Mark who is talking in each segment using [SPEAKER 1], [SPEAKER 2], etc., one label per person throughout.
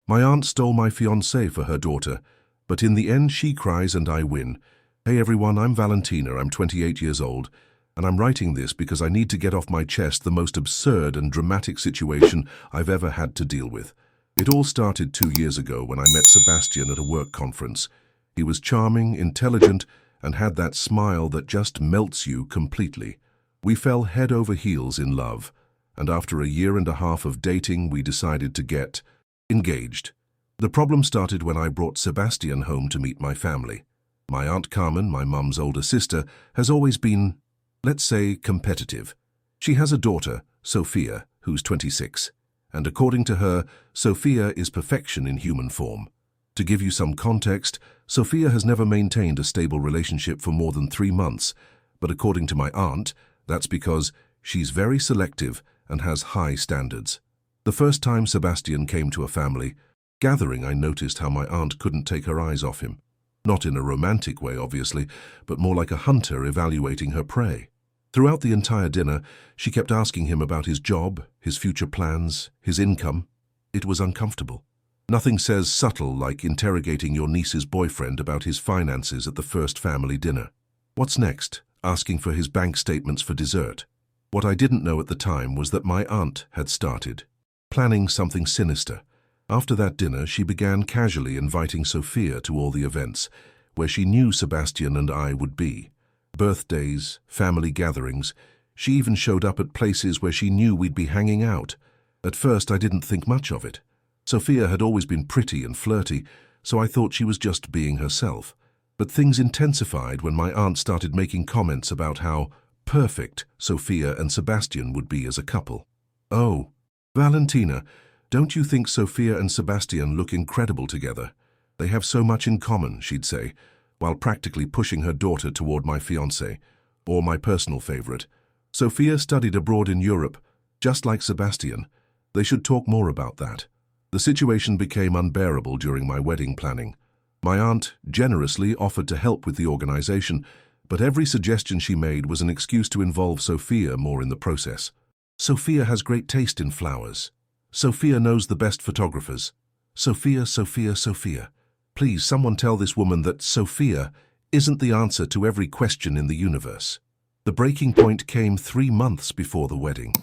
[SPEAKER 1] My aunt stole my fiancé for her daughter, but in the end she cries and I win. Hey everyone, I'm Valentina, I'm 28 years old, and I'm writing this because I need to get off my chest the most absurd and dramatic situation I've ever had to deal with. It all started 2 years ago when I met Sebastian at a work conference. He was charming, intelligent, and had that smile that just melts you completely. We fell head over heels in love, and after a year and a half of dating, we decided to get engaged. The problem started when I brought Sebastian home to meet my family. My Aunt Carmen, my mum's older sister, has always been, let's say, competitive. She has a daughter, Sophia, who's 26, and according to her, Sophia is perfection in human form. To give you some context, Sophia has never maintained a stable relationship for more than 3 months, but according to my aunt, that's because she's very selective and has high standards. The first time Sebastian came to a family gathering, I noticed how my aunt couldn't take her eyes off him. Not in a romantic way, obviously, but more like a hunter evaluating her prey. Throughout the entire dinner, she kept asking him about his job, his future plans, his income. It was uncomfortable. Nothing says subtle like interrogating your niece's boyfriend about his finances at the first family dinner. What's next? Asking for his bank statements for dessert. What I didn't know at the time was that my aunt had started planning something sinister. After that dinner, she began casually inviting Sophia to all the events where she knew Sebastian and I would be. Birthdays, family gatherings. She even showed up at places where she knew we'd be hanging out. At first, I didn't think much of it. Sophia had always been pretty and flirty, so I thought she was just being herself. But things intensified when my aunt started making comments about how perfect Sophia and Sebastian would be as a couple. Oh, Valentina, don't you think Sophia and Sebastian look incredible together? They have so much in common, she'd say, while practically pushing her daughter toward my fiancé, or my personal favorite. Sophia studied abroad in Europe, just like Sebastian. They should talk more about that. The situation became unbearable during my wedding planning. My aunt generously offered to help with the organization, but every suggestion she made was an excuse to involve Sophia more in the process. Sophia has great taste in flowers. Sophia knows the best photographers. Sophia, Sophia, Sophia. Please, someone tell this woman that Sophia isn't the answer to every question in the universe. The breaking point came 3 months before the wedding.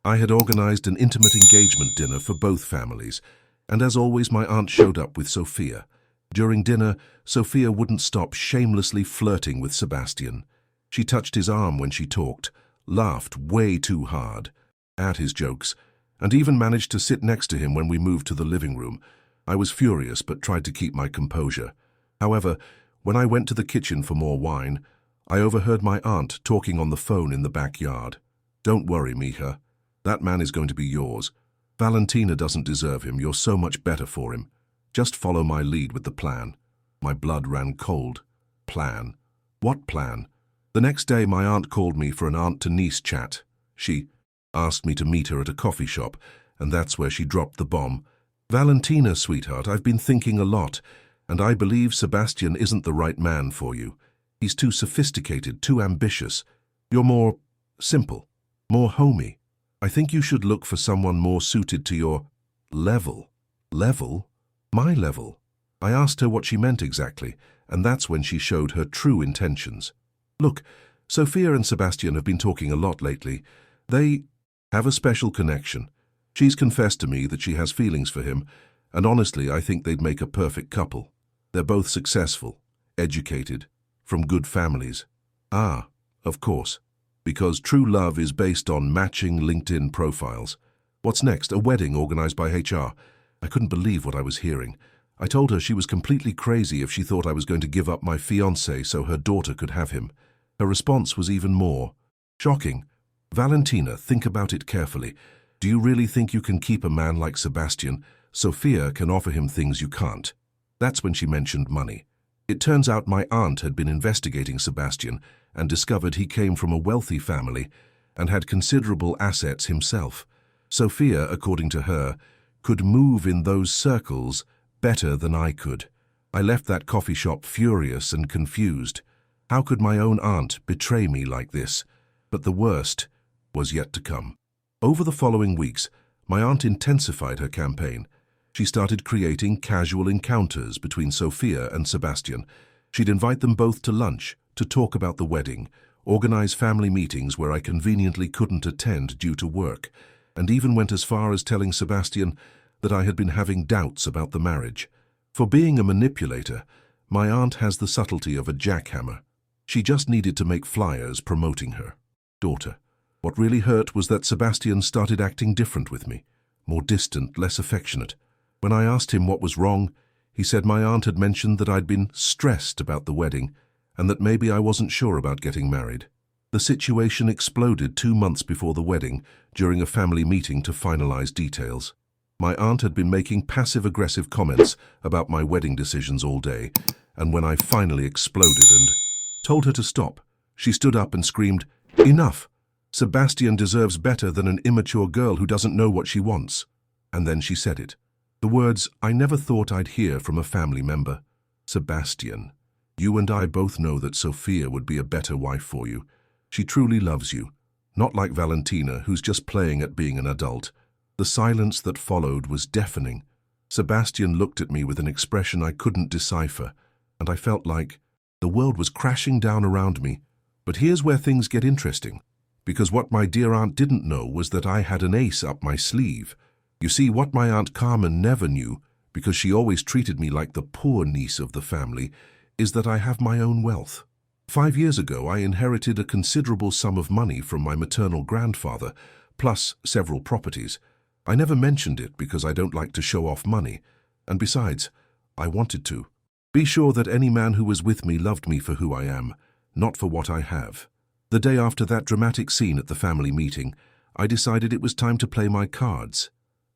[SPEAKER 1] I had organized an intimate engagement dinner for both families, and as always, my aunt showed up with Sophia. During dinner, Sophia wouldn't stop shamelessly flirting with Sebastian. She touched his arm when she talked, laughed way too hard at his jokes, and even managed to sit next to him when we moved to the living room. I was furious but tried to keep my composure. However, when I went to the kitchen for more wine, I overheard my aunt talking on the phone in the backyard. Don't worry, Mija. That man is going to be yours. Valentina doesn't deserve him. You're so much better for him. Just follow my lead with the plan. My blood ran cold. Plan? What plan? The next day, my aunt called me for an aunt-to-niece chat. She asked me to meet her at a coffee shop, and that's where she dropped the bomb. Valentina, sweetheart, I've been thinking a lot, and I believe Sebastian isn't the right man for you. He's too sophisticated, too ambitious. You're more simple, more homey. I think you should look for someone more suited to your level. Level? My level. I asked her what she meant exactly, and that's when she showed her true intentions. Look, Sophia and Sebastian have been talking a lot lately. They have a special connection. She's confessed to me that she has feelings for him, and honestly, I think they'd make a perfect couple. They're both successful, educated, from good families. Ah, of course, because true love is based on matching LinkedIn profiles. What's next? A wedding organized by HR. I couldn't believe what I was hearing. I told her she was completely crazy if she thought I was going to give up my fiancé so her daughter could have him. Her response was even more shocking. Valentina, think about it carefully. Do you really think you can keep a man like Sebastian? Sophia can offer him things you can't. That's when she mentioned money. It turns out my aunt had been investigating Sebastian and discovered he came from a wealthy family and had considerable assets himself. Sophia, according to her, could move in those circles better than I could. I left that coffee shop furious and confused. How could my own aunt betray me like this? But the worst was yet to come. Over the following weeks, my aunt intensified her campaign. She started creating casual encounters between Sophia and Sebastian. She'd invite them both to lunch, to talk about the wedding, organize family meetings where I conveniently couldn't attend due to work, and even went as far as telling Sebastian that I had been having doubts about the marriage. For being a manipulator, my aunt has the subtlety of a jackhammer. She just needed to make flyers promoting her daughter. What really hurt was that Sebastian started acting different with me, more distant, less affectionate. When I asked him what was wrong, he said my aunt had mentioned that I'd been stressed about the wedding and that maybe I wasn't sure about getting married. The situation exploded 2 months before the wedding during a family meeting to finalize details. My aunt had been making passive-aggressive comments about my wedding decisions all day, and when I finally exploded and told her to stop, she stood up and screamed, "Enough! Sebastian deserves better than an immature girl who doesn't know what she wants." And then she said it. The words I never thought I'd hear from a family member. "Sebastian, you and I both know that Sophia would be a better wife for you. She truly loves you, not like Valentina, who's just playing at being an adult." The silence that followed was deafening. Sebastian looked at me with an expression I couldn't decipher, and I felt like the world was crashing down around me. But here's where things get interesting, because what my dear aunt didn't know was that I had an ace up my sleeve. You see, what my Aunt Carmen never knew, because she always treated me like the poor niece of the family, is that I have my own wealth. 5 years ago, I inherited a considerable sum of money from my maternal grandfather, plus several properties. I never mentioned it because I don't like to show off money, and besides, I wanted to. Be sure that any man who was with me loved me for who I am, not for what I have. The day after that dramatic scene at the family meeting, I decided it was time to play my cards.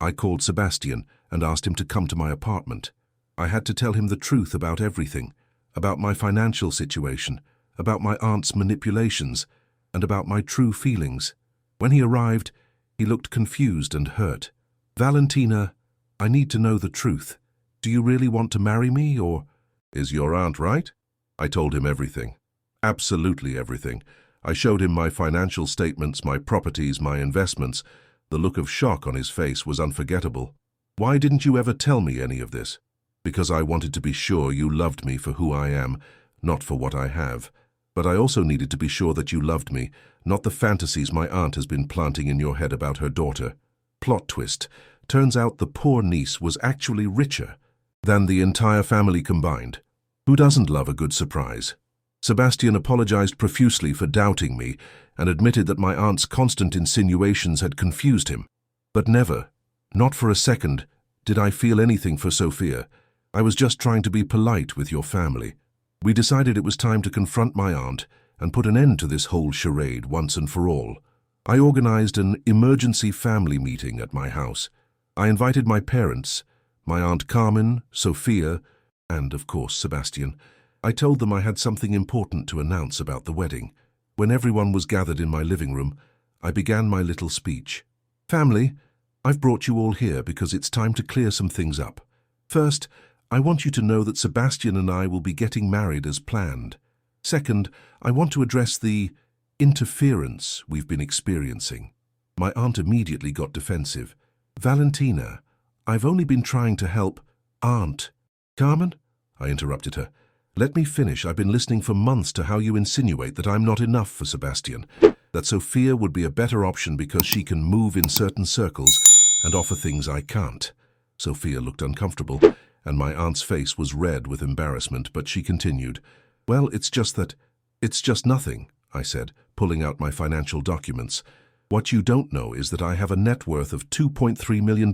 [SPEAKER 1] I called Sebastian and asked him to come to my apartment. I had to tell him the truth about everything, about my financial situation, about my aunt's manipulations, and about my true feelings. When he arrived, he looked confused and hurt. "Valentina, I need to know the truth. Do you really want to marry me, or—" "Is your aunt right?" I told him everything. Absolutely everything. I showed him my financial statements, my properties, my investments. The look of shock on his face was unforgettable. "Why didn't you ever tell me any of this?" "Because I wanted to be sure you loved me for who I am, not for what I have. But I also needed to be sure that you loved me, not the fantasies my aunt has been planting in your head about her daughter." Plot twist. Turns out the poor niece was actually richer than the entire family combined. Who doesn't love a good surprise? Sebastian apologized profusely for doubting me and admitted that my aunt's constant insinuations had confused him. But never, not for a second, did I feel anything for Sophia. I was just trying to be polite with your family. We decided it was time to confront my aunt and put an end to this whole charade once and for all. I organized an emergency family meeting at my house. I invited my parents, my Aunt Carmen, Sophia, and, of course, Sebastian. I told them I had something important to announce about the wedding. When everyone was gathered in my living room, I began my little speech. "Family, I've brought you all here because it's time to clear some things up. First, I want you to know that Sebastian and I will be getting married as planned. Second, I want to address the interference we've been experiencing." My aunt immediately got defensive. "Valentina, I've only been trying to help." "Aunt Carmen?" I interrupted her. "Let me finish. I've been listening for months to how you insinuate that I'm not enough for Sebastian, that Sophia would be a better option because she can move in certain circles and offer things I can't." Sophia looked uncomfortable, and my aunt's face was red with embarrassment, but she continued. "Well, it's just nothing," I said, pulling out my financial documents. "What you don't know is that I have a net worth of $2.3 million,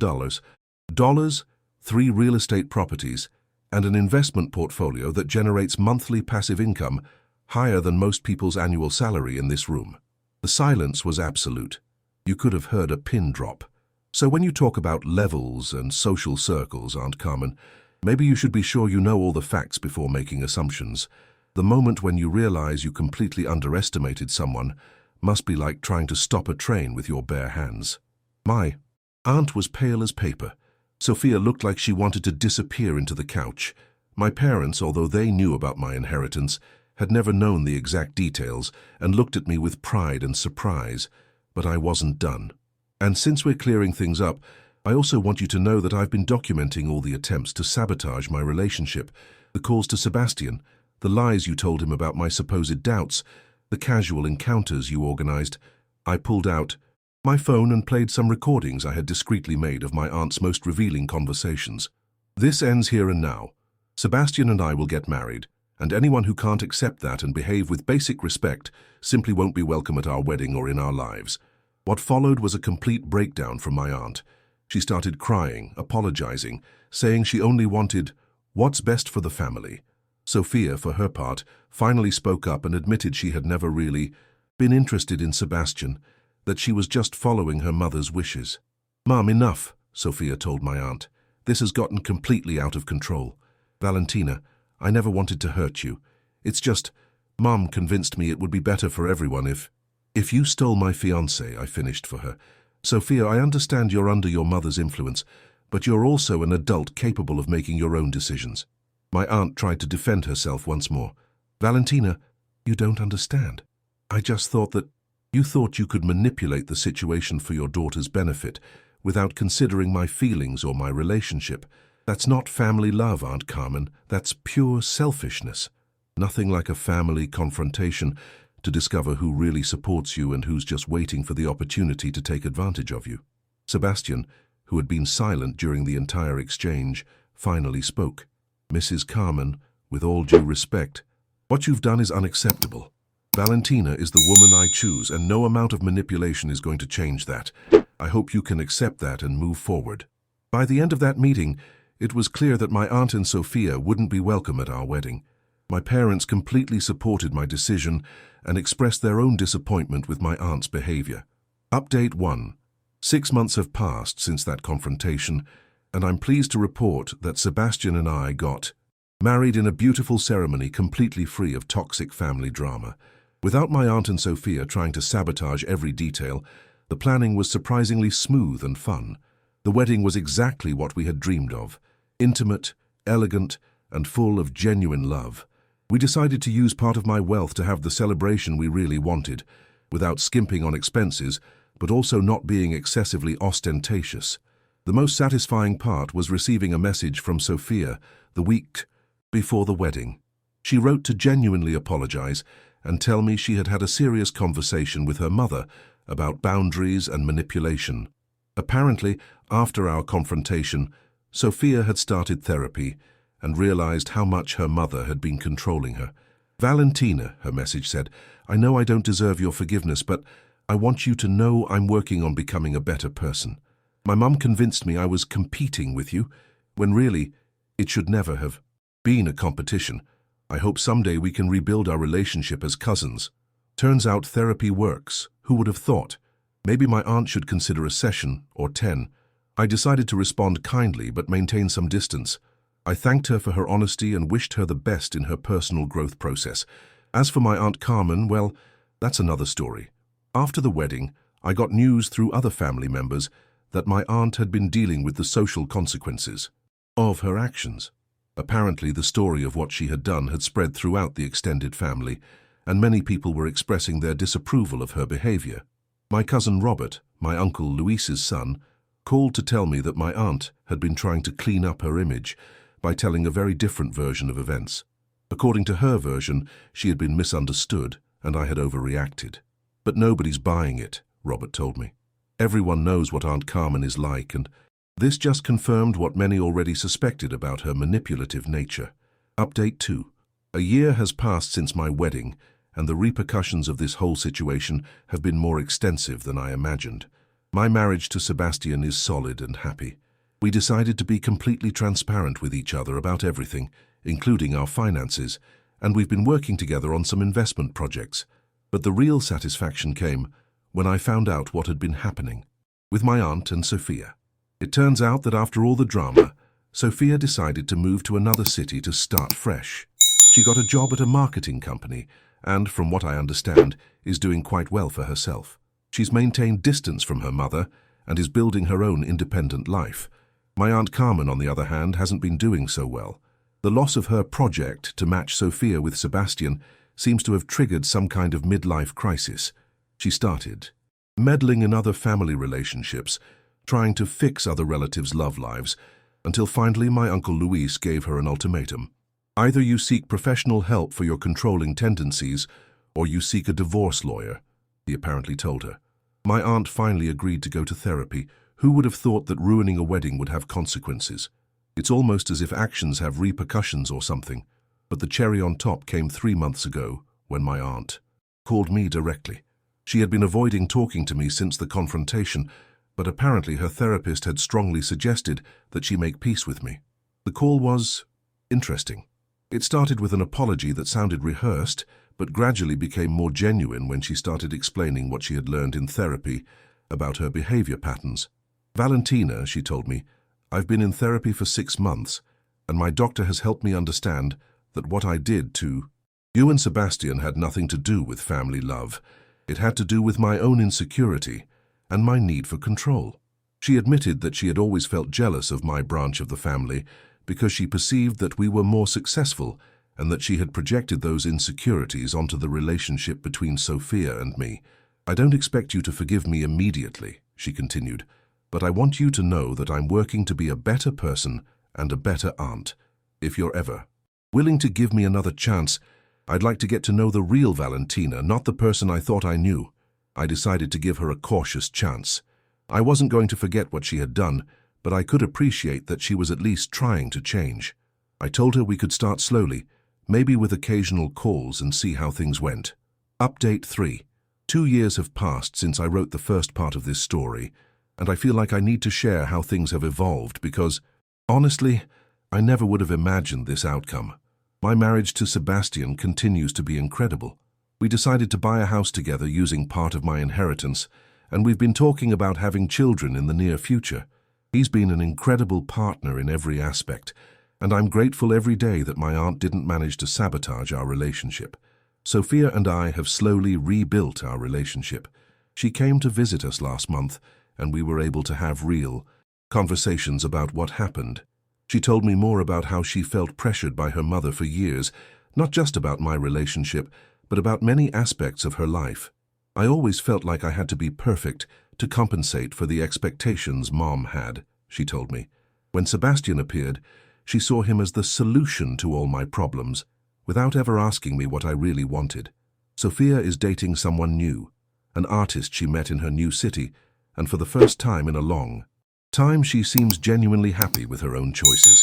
[SPEAKER 1] 3 real estate properties, and an investment portfolio that generates monthly passive income higher than most people's annual salary in this room." The silence was absolute. You could have heard a pin drop. "So when you talk about levels and social circles, Aunt Carmen, maybe you should be sure you know all the facts before making assumptions. The moment when you realize you completely underestimated someone must be like trying to stop a train with your bare hands." My aunt was pale as paper. Sophia looked like she wanted to disappear into the couch. My parents, although they knew about my inheritance, had never known the exact details and looked at me with pride and surprise. But I wasn't done. "And since we're clearing things up, I also want you to know that I've been documenting all the attempts to sabotage my relationship, the calls to Sebastian, the lies you told him about my supposed doubts, the casual encounters you organized. I pulled out my phone and played some recordings I had discreetly made of my aunt's most revealing conversations. This ends here and now. Sebastian and I will get married, and anyone who can't accept that and behave with basic respect simply won't be welcome at our wedding or in our lives. What followed was a complete breakdown from my aunt. She started crying, apologizing, saying she only wanted what's best for the family. Sophia, for her part, finally spoke up and admitted she had never really been interested in Sebastian, that she was just following her mother's wishes. "Mom, enough," Sophia told my aunt. "This has gotten completely out of control. Valentina, I never wanted to hurt you. It's just, Mom convinced me it would be better for everyone if you stole my fiancé," I finished for her. "Sophia, I understand you're under your mother's influence, but you're also an adult capable of making your own decisions." My aunt tried to defend herself once more. "Valentina, you don't understand. I just thought that you thought you could manipulate the situation for your daughter's benefit without considering my feelings or my relationship. That's not family love, Aunt Carmen. That's pure selfishness. Nothing like a family confrontation to discover who really supports you and who's just waiting for the opportunity to take advantage of you." Sebastian, who had been silent during the entire exchange, finally spoke. "Mrs. Carmen, with all due respect, what you've done is unacceptable. Valentina is the woman I choose, and no amount of manipulation is going to change that. I hope you can accept that and move forward." By the end of that meeting, it was clear that my aunt and Sophia wouldn't be welcome at our wedding. My parents completely supported my decision and expressed their own disappointment with my aunt's behavior. Update 1. 6 months have passed since that confrontation, and I'm pleased to report that Sebastian and I got married in a beautiful ceremony completely free of toxic family drama. Without my aunt and Sophia trying to sabotage every detail, the planning was surprisingly smooth and fun. The wedding was exactly what we had dreamed of: intimate, elegant, and full of genuine love. We decided to use part of my wealth to have the celebration we really wanted, without skimping on expenses, but also not being excessively ostentatious. The most satisfying part was receiving a message from Sophia the week before the wedding. She wrote to genuinely apologize and tell me she had had a serious conversation with her mother about boundaries and manipulation. Apparently, after our confrontation, Sophia had started therapy and realized how much her mother had been controlling her. "Valentina," her message said, "I know I don't deserve your forgiveness, but I want you to know I'm working on becoming a better person. My mum convinced me I was competing with you, when really, it should never have been a competition. I hope someday we can rebuild our relationship as cousins." Turns out therapy works. Who would have thought? Maybe my aunt should consider a session, or 10. I decided to respond kindly but maintain some distance. I thanked her for her honesty and wished her the best in her personal growth process. As for my Aunt Carmen, well, that's another story. After the wedding, I got news through other family members that my aunt had been dealing with the social consequences of her actions. Apparently, the story of what she had done had spread throughout the extended family, and many people were expressing their disapproval of her behavior. My cousin Robert, my uncle Luis's son, called to tell me that my aunt had been trying to clean up her image by telling a very different version of events. According to her version, she had been misunderstood and I had overreacted. But nobody's buying it, Robert told me. Everyone knows what Aunt Carmen is like, and this just confirmed what many already suspected about her manipulative nature. Update 2. A year has passed since my wedding, and the repercussions of this whole situation have been more extensive than I imagined. My marriage to Sebastian is solid and happy. We decided to be completely transparent with each other about everything, including our finances, and we've been working together on some investment projects. But the real satisfaction came when I found out what had been happening with my aunt and Sophia. It turns out that after all the drama, Sophia decided to move to another city to start fresh. She got a job at a marketing company and, from what I understand, is doing quite well for herself. She's maintained distance from her mother and is building her own independent life. My Aunt Carmen, on the other hand, hasn't been doing so well. The loss of her project to match Sophia with Sebastian seems to have triggered some kind of midlife crisis. She started meddling in other family relationships, trying to fix other relatives' love lives, until finally my Uncle Luis gave her an ultimatum. Either you seek professional help for your controlling tendencies, or you seek a divorce lawyer, he apparently told her. My aunt finally agreed to go to therapy. Who would have thought that ruining a wedding would have consequences? It's almost as if actions have repercussions or something. But the cherry on top came 3 months ago, when my aunt called me directly. She had been avoiding talking to me since the confrontation, but apparently her therapist had strongly suggested that she make peace with me. The call was interesting. It started with an apology that sounded rehearsed, but gradually became more genuine when she started explaining what she had learned in therapy about her behavior patterns. Valentina, she told me, I've been in therapy for 6 months, and my doctor has helped me understand that what I did to you and Sebastian had nothing to do with family love. It had to do with my own insecurity and my need for control. She admitted that she had always felt jealous of my branch of the family because she perceived that we were more successful and that she had projected those insecurities onto the relationship between Sophia and me. I don't expect you to forgive me immediately, she continued, but I want you to know that I'm working to be a better person and a better aunt. If you're ever willing to give me another chance, I'd like to get to know the real Valentina, not the person I thought I knew. I decided to give her a cautious chance. I wasn't going to forget what she had done, but I could appreciate that she was at least trying to change. I told her we could start slowly, maybe with occasional calls, and see how things went. Update 3. 2 years have passed since I wrote the first part of this story, and I feel like I need to share how things have evolved because, honestly, I never would have imagined this outcome. My marriage to Sebastian continues to be incredible. We decided to buy a house together using part of my inheritance, and we've been talking about having children in the near future. He's been an incredible partner in every aspect, and I'm grateful every day that my aunt didn't manage to sabotage our relationship. Sophia and I have slowly rebuilt our relationship. She came to visit us last month, and we were able to have real conversations about what happened. She told me more about how she felt pressured by her mother for years, not just about my relationship, but about many aspects of her life. I always felt like I had to be perfect to compensate for the expectations Mom had, she told me. When Sebastian appeared, she saw him as the solution to all my problems, without ever asking me what I really wanted. Sophia is dating someone new, an artist she met in her new city, and for the first time in a long time she seems genuinely happy with her own choices.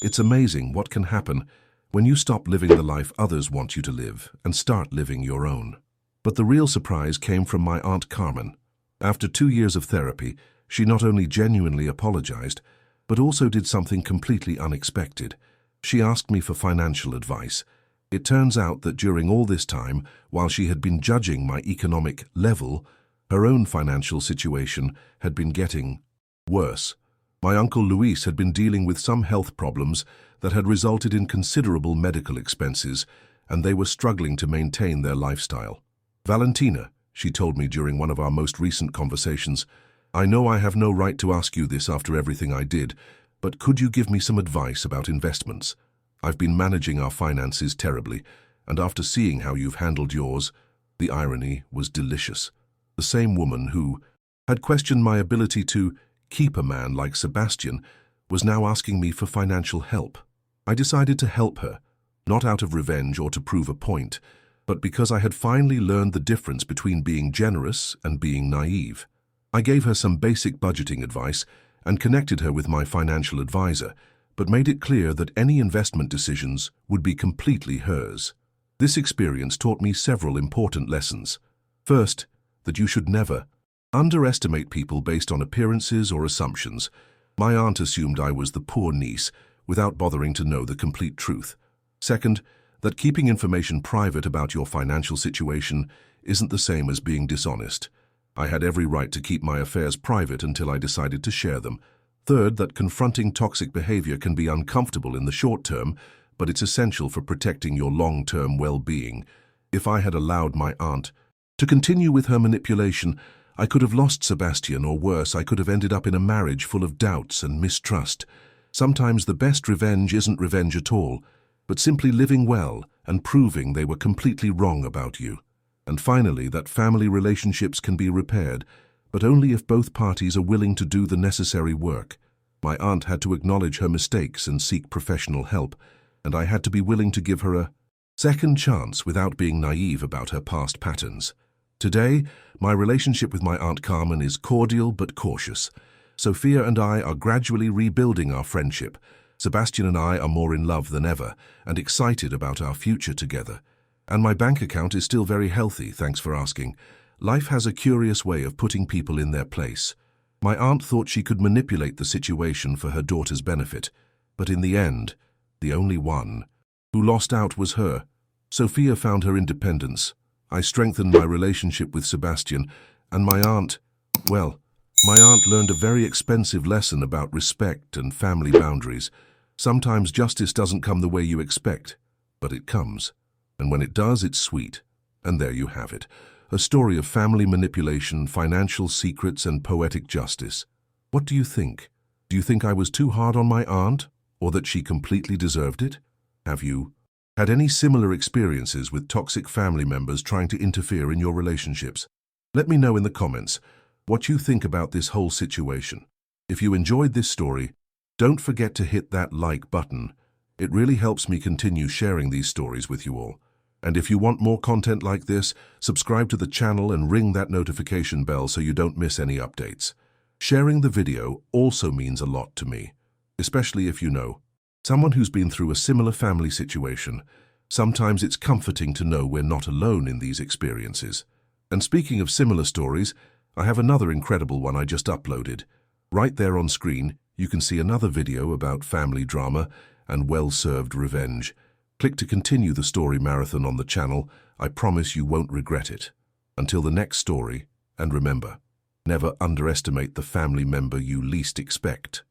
[SPEAKER 1] It's amazing what can happen when you stop living the life others want you to live and start living your own. But the real surprise came from my Aunt Carmen. After 2 years of therapy, she not only genuinely apologized, but also did something completely unexpected. She asked me for financial advice. It turns out that during all this time, while she had been judging my economic level, her own financial situation had been getting worse. My Uncle Luis had been dealing with some health problems that had resulted in considerable medical expenses, and they were struggling to maintain their lifestyle. Valentina, she told me during one of our most recent conversations, I know I have no right to ask you this after everything I did, but could you give me some advice about investments? I've been managing our finances terribly, and after seeing how you've handled yours, the irony was delicious. The same woman who had questioned my ability to keep a man like Sebastian was now asking me for financial help. I decided to help her, not out of revenge or to prove a point, but because I had finally learned the difference between being generous and being naive. I gave her some basic budgeting advice and connected her with my financial advisor, but made it clear that any investment decisions would be completely hers. This experience taught me several important lessons. First, that you should never underestimate people based on appearances or assumptions. My aunt assumed I was the poor niece without bothering to know the complete truth. Second, that keeping information private about your financial situation isn't the same as being dishonest. I had every right to keep my affairs private until I decided to share them. Third, that confronting toxic behavior can be uncomfortable in the short term, but it's essential for protecting your long-term well-being. If I had allowed my aunt to continue with her manipulation, I could have lost Sebastian, or worse, I could have ended up in a marriage full of doubts and mistrust. Sometimes the best revenge isn't revenge at all, but simply living well and proving they were completely wrong about you. And finally, that family relationships can be repaired, but only if both parties are willing to do the necessary work. My aunt had to acknowledge her mistakes and seek professional help, and I had to be willing to give her a second chance without being naive about her past patterns. Today, my relationship with my Aunt Carmen is cordial but cautious. Sophia and I are gradually rebuilding our friendship. Sebastian and I are more in love than ever and excited about our future together. And my bank account is still very healthy, thanks for asking. Life has a curious way of putting people in their place. My aunt thought she could manipulate the situation for her daughter's benefit, but in the end, the only one who lost out was her. Sophia found her independence. I strengthened my relationship with Sebastian, and my aunt learned a very expensive lesson about respect and family boundaries. Sometimes justice doesn't come the way you expect, but it comes. And when it does, it's sweet. And there you have it. A story of family manipulation, financial secrets, and poetic justice. What do you think? Do you think I was too hard on my aunt, or that she completely deserved it? Have you had any similar experiences with toxic family members trying to interfere in your relationships? Let me know in the comments what you think about this whole situation. If you enjoyed this story, don't forget to hit that like button. It really helps me continue sharing these stories with you all. And if you want more content like this, subscribe to the channel and ring that notification bell so you don't miss any updates. Sharing the video also means a lot to me, especially if you know someone who's been through a similar family situation. Sometimes it's comforting to know we're not alone in these experiences. And speaking of similar stories, I have another incredible one I just uploaded. Right there on screen, you can see another video about family drama and well-served revenge. Click to continue the story marathon on the channel. I promise you won't regret it. Until the next story, and remember, never underestimate the family member you least expect.